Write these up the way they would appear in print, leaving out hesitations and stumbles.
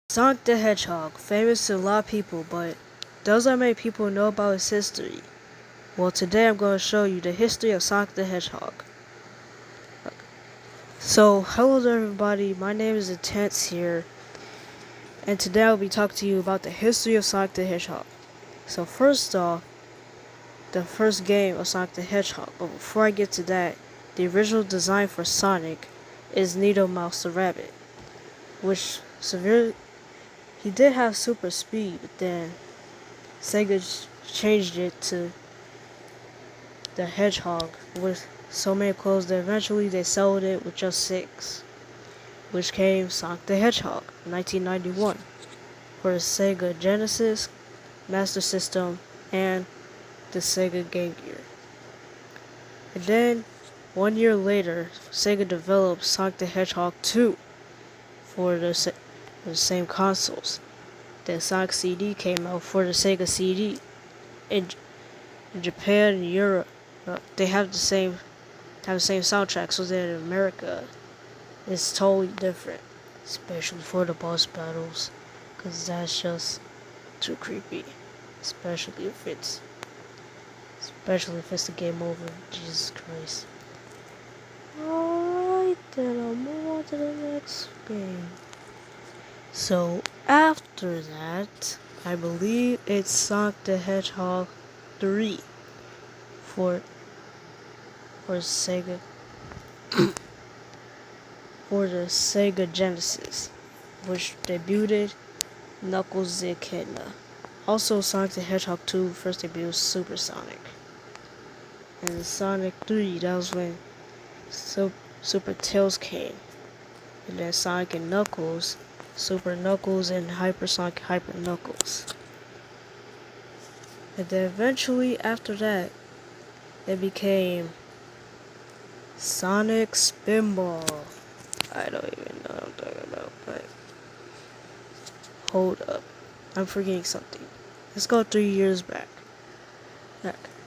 Sonic the Hedgehog, famous to a lot of people, but doesn't many people know about its history. Well, today I'm going to show you the history of Sonic the Hedgehog. So, hello there everybody, my name is Intense here, and today I'll be talking to you about the history of Sonic the Hedgehog. So first off, the first game of Sonic the Hedgehog, but before I get to that, the original design for Sonic is Needle Mouse the Rabbit, which he did have super speed, but then Sega changed it to the Hedgehog with so many clothes that eventually they sold it with just 6, which came Sonic the Hedgehog in 1991 for the Sega Genesis, Master System, and the Sega Game Gear. And then, 1 year later, Sega developed Sonic the Hedgehog 2 for the same consoles. Then Sonic CD came out for the Sega CD. In Japan and Europe, they have the same soundtrack, so that in America, it's totally different, especially for the boss battles, cause that's just too creepy, especially if it's the game over. Jesus Christ. Alright, then I'll move on to the next game. So after that, I believe it's Sonic the Hedgehog 3 for Sega for the Sega Genesis, which debuted Knuckles the Echidna. Also, Sonic the Hedgehog 2 first debuted Super Sonic. And Sonic 3, that was when Super Tails came. And then Sonic and Knuckles, Super Knuckles and Hyper Sonic Hyper Knuckles. And then eventually after that, it became Sonic Spinball. I don't even know what I'm talking about, but hold up. I'm forgetting something. Let's go 3 years back.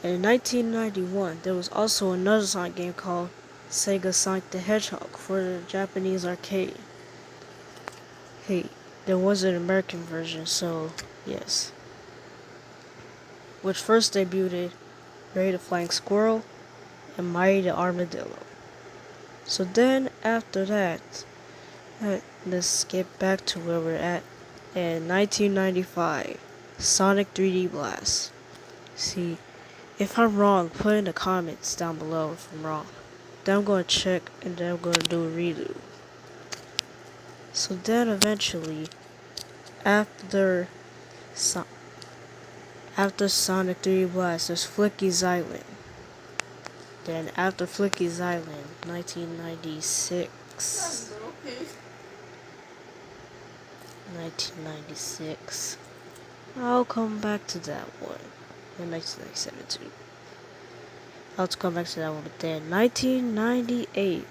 In 1991, there was also another Sonic game called Sega Sonic the Hedgehog for the Japanese arcade. Hey, there was an American version, so yes. Which first debuted Ray the Flying Squirrel and Mighty the Armadillo. So then, after that, let's get back to where we're at. In 1995, Sonic 3D Blast. See, if I'm wrong, put in the comments down below if I'm wrong. Then I'm going to check, and then I'm going to do a redo. So then eventually, after Sonic 3D Blast, there's Flicky's Island. Then after Flicky's Island, 1996. 1996. I'll come back to that one. In 1997 too. I'll come back to that one, but then 1998,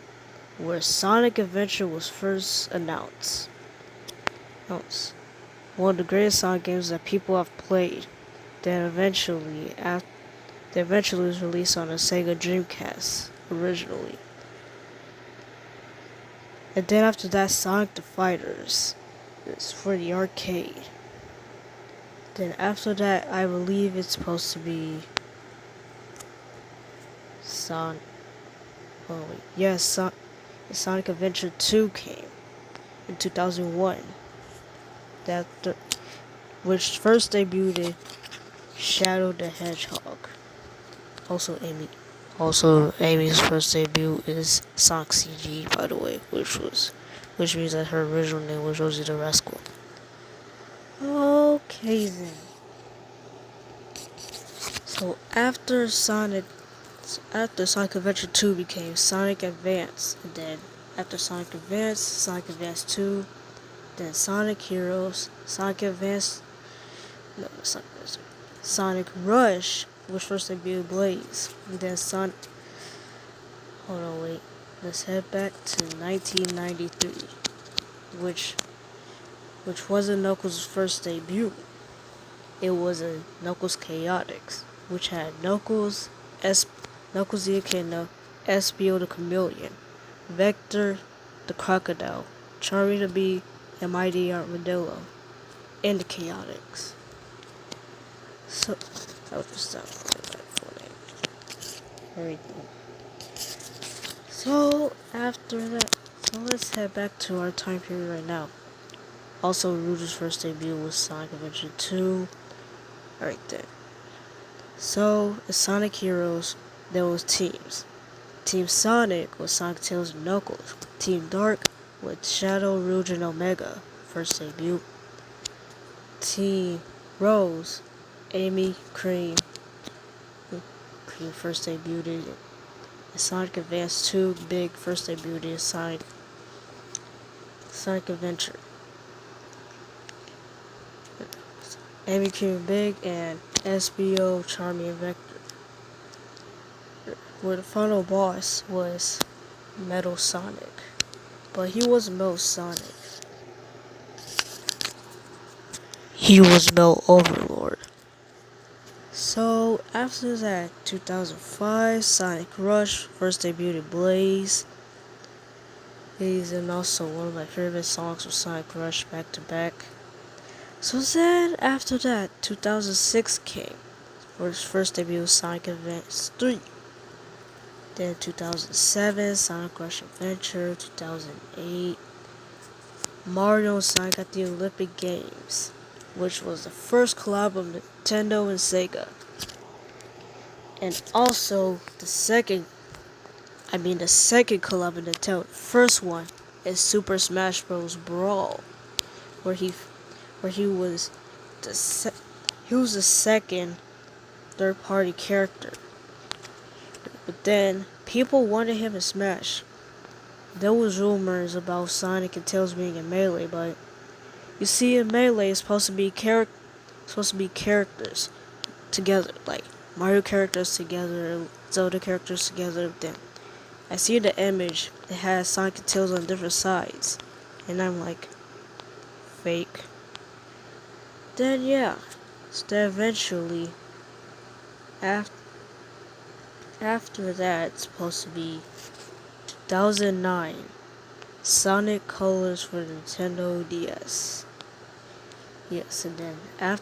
where Sonic Adventure was first announced. One of the greatest Sonic games that people have played. Then eventually was released on a Sega Dreamcast originally. And then after that, Sonic the Fighters is for the arcade. Then after that, I believe it's supposed to be Sonic Adventure 2 came in 2001. Which first debuted Shadow the Hedgehog. Also Amy's first debut is Sonic CG, by the way, which means that her original name was Rosie the Rascal. Okay then. So after Sonic Adventure 2 became Sonic Advance, and then after Sonic Advance 2, then Sonic Heroes, Sonic Rush, which first debuted Blaze, and then let's head back to 1993, which wasn't Knuckles' first debut. It was a Knuckles Chaotix, which had Knuckles the Echidna, Espio the Chameleon, Vector the Crocodile, Charmy the Bee, the Mighty Armadillo, and the Chaotix. So that was just that full name. Everything. So after that, so let's head back to our time period right now. Also, Rouge's first debut was Sonic Adventure 2. Right there. So, in Sonic Heroes, there was teams. Team Sonic was Sonic, Tails, and Knuckles. Team Dark with Shadow, Rouge, and Omega, first debut. Team Rose, Amy, Cream first debuted in Sonic Advance 2, Big first debuted in Sonic Adventure. Amy, Cream, Big, and SBO, Charmy, and Vector. Where the final boss was Metal Sonic. But he wasn't Metal Sonic. He was Metal Overlord. So, after that, 2005, Sonic Rush, first debuted Blaze. And also one of my favorite songs was Sonic Rush back to back. So then, after that, 2006 came, where his first debut was Sonic Advance 3. Then 2007, Sonic Rush Adventure, 2008, Mario and Sonic at the Olympic Games, which was the first collab of Nintendo and Sega. And also the second collab of Nintendo. The first one is Super Smash Bros. Brawl, where he was the second third-party character. But then people wanted him in Smash. There was rumors about Sonic and Tails being in Melee, but you see, in Melee it's supposed to be characters together, like Mario characters together, Zelda characters together. Then I see the image; it has Sonic and Tails on different sides, and I'm like, fake. Then yeah, so then eventually, after that, it's supposed to be 2009, Sonic Colors for Nintendo DS. Yes, and then on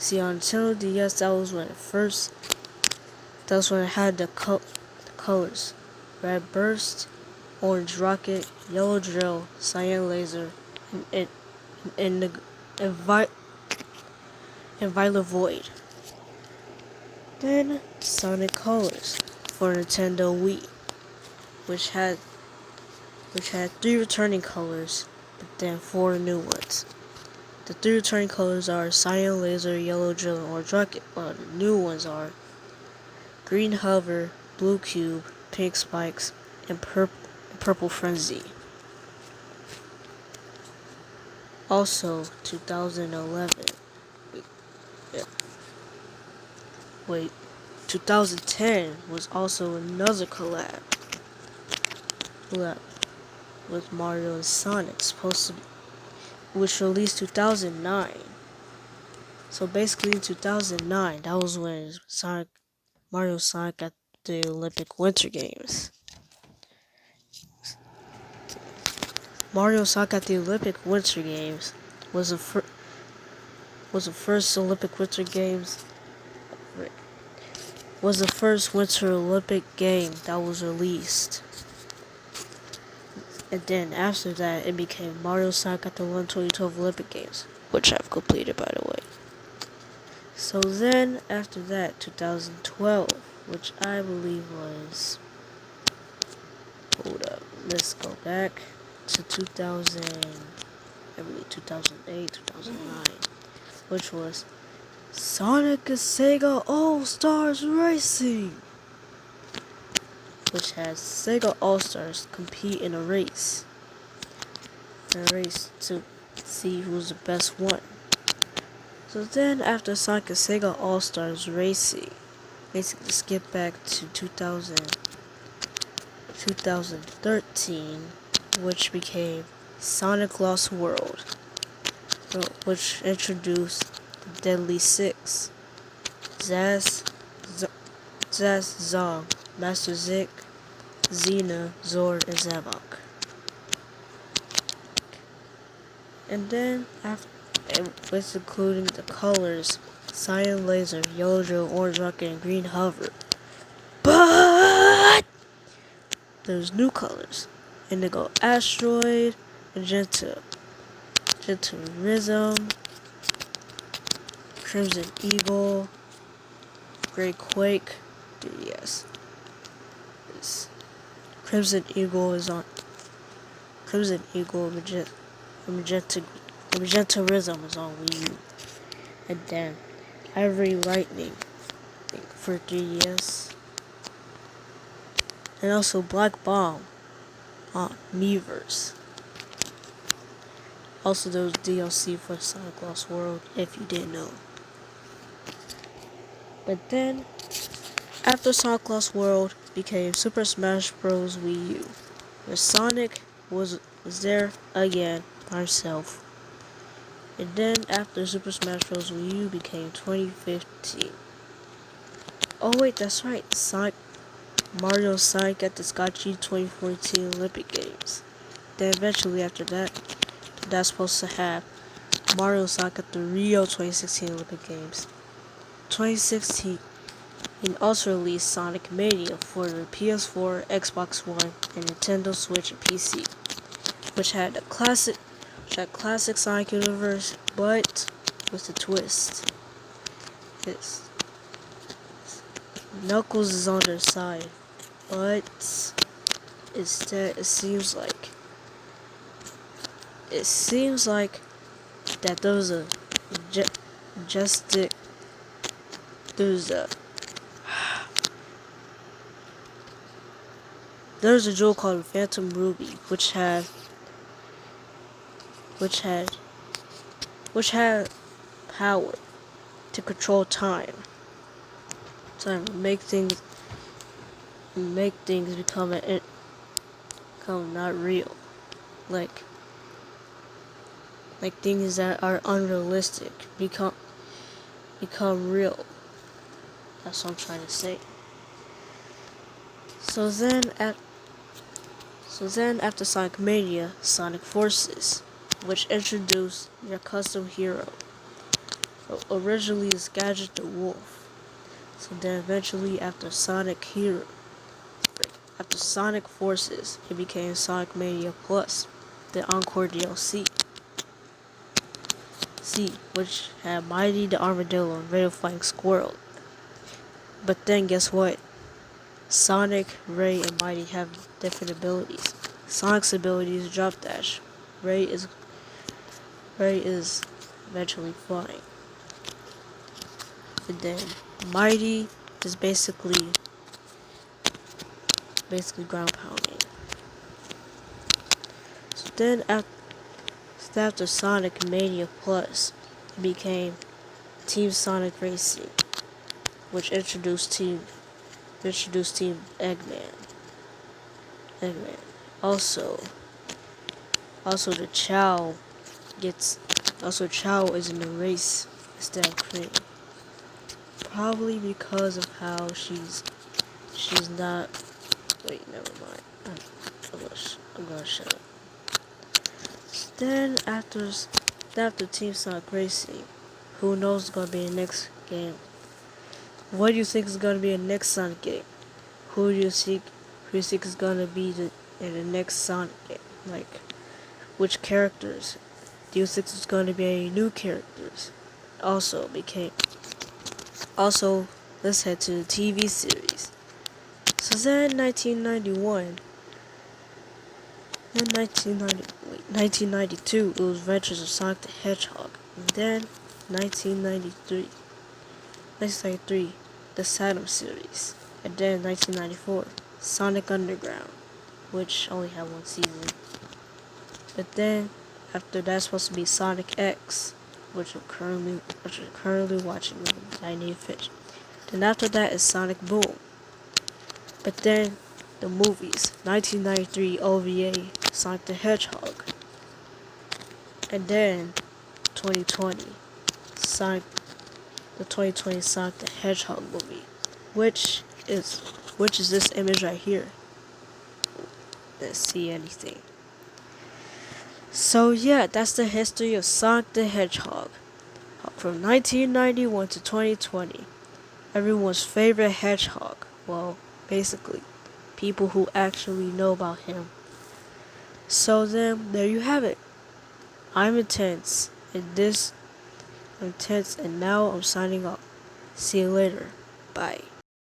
Nintendo DS, that was when it had the colors: Red Burst, Orange Rocket, Yellow Drill, Cyan Laser, and Violet Void. Then Sonic Colors for Nintendo Wii, which had 3 returning colors, but then 4 new ones. The 3 returning colors are Cyan Laser, Yellow Drill, and Orange Rocket, while the new ones are Green Hover, Blue Cube, Pink Spikes, and Purple Frenzy. Also, 2011. Wait, 2010 was also another collab with Mario and Sonic, which released 2009. So basically in 2009, that was when Mario and Sonic at the Olympic Winter Games. Mario and Sonic at the Olympic Winter Games was the first Olympic Winter Games. Was the first Winter Olympic game that was released. And then after that, it became Mario Sonic at the 2012 Olympic Games, which I've completed, by the way. So then, after that, 2012, which I believe was... Hold up, let's go back to 2008, 2009, which was Sonic and Sega All-Stars Racing, which has Sega All-Stars compete in a race to see who's the best one. So then, after Sonic and Sega All-Stars Racing, basically skip back to 2013, which became Sonic Lost World, which introduced the Deadly Six: Zaz, Zong, Master Zik, Xena, Zord, and Zavok. And then after, with including the colors cyan laser, yellow drill, orange rocket, and green hover. But there's new colors: indigo asteroid, magenta, magenta rhythm, crimson eagle, gray quake. Yes, this crimson eagle is on. Crimson eagle, magenta, magenta rhythm is on Wii U. And then Ivory Lightning for 3DS. And also Black Bomb on Miiverse. Also there was DLC for Sonic Lost World, if you didn't know. But then, after Sonic Lost World became Super Smash Bros. Wii U, where Sonic was there again by himself. And then after Super Smash Bros. Wii U became 2015. Oh wait, that's right, Mario Sonic at the Scotchy 2014 Olympic Games. Then eventually after that, that's supposed to have Mario Sonic at the Rio 2016 Olympic Games. 2016, he also released Sonic Mania for the PS4, Xbox One, and Nintendo Switch and PC, which had classic Sonic universe, but with a twist. This Knuckles is on their side, but instead it seems like that there's a there's a jewel called Phantom Ruby, which had power to control time. Make things become not real, like things that are unrealistic become real. That's what I'm trying to say. So then after Sonic Mania, Sonic Forces, which introduced your custom hero. Originally it's Gadget the Wolf. So then eventually after Sonic Forces, it became Sonic Mania Plus, the Encore DLC. Which had Mighty the Armadillo and Radio Flying Squirrel. But then guess what? Sonic, Ray, and Mighty have different abilities. Sonic's ability is Drop Dash. Ray is eventually flying. And then Mighty is basically ground pounding. So then after Sonic Mania Plus, it became Team Sonic Racing, which introduced Team Eggman. Also the Chow is in the race instead of Cream. Probably because of how she's not. Wait, never mind. I'm gonna shut up. Then after Team Sonic Racing, who knows is gonna be the next game? What do you think is gonna be the next Sonic game? Who do you think is gonna be in the next Sonic game? Like, which characters? Do you think there's gonna be any new characters? Also, let's head to the TV series. So then in 1992, it was Adventures of Sonic the Hedgehog. And then 1993, the Saturn series. And then 1994, Sonic Underground, which only had one season. But then, after that's supposed to be Sonic X, which I'm currently watching with I need to finish. Then after that is Sonic Boom. But then, the movies, 1993 OVA, Sonic the Hedgehog. And then, 2020, the 2020 Sonic the Hedgehog movie, which is this image right here. Let's see anything. So yeah, that's the history of Sonic the Hedgehog. From 1991 to 2020, everyone's favorite hedgehog. Well, basically, people who actually know about him. So then, there you have it. I'm Intense, and now I'm signing off. See you later. Bye.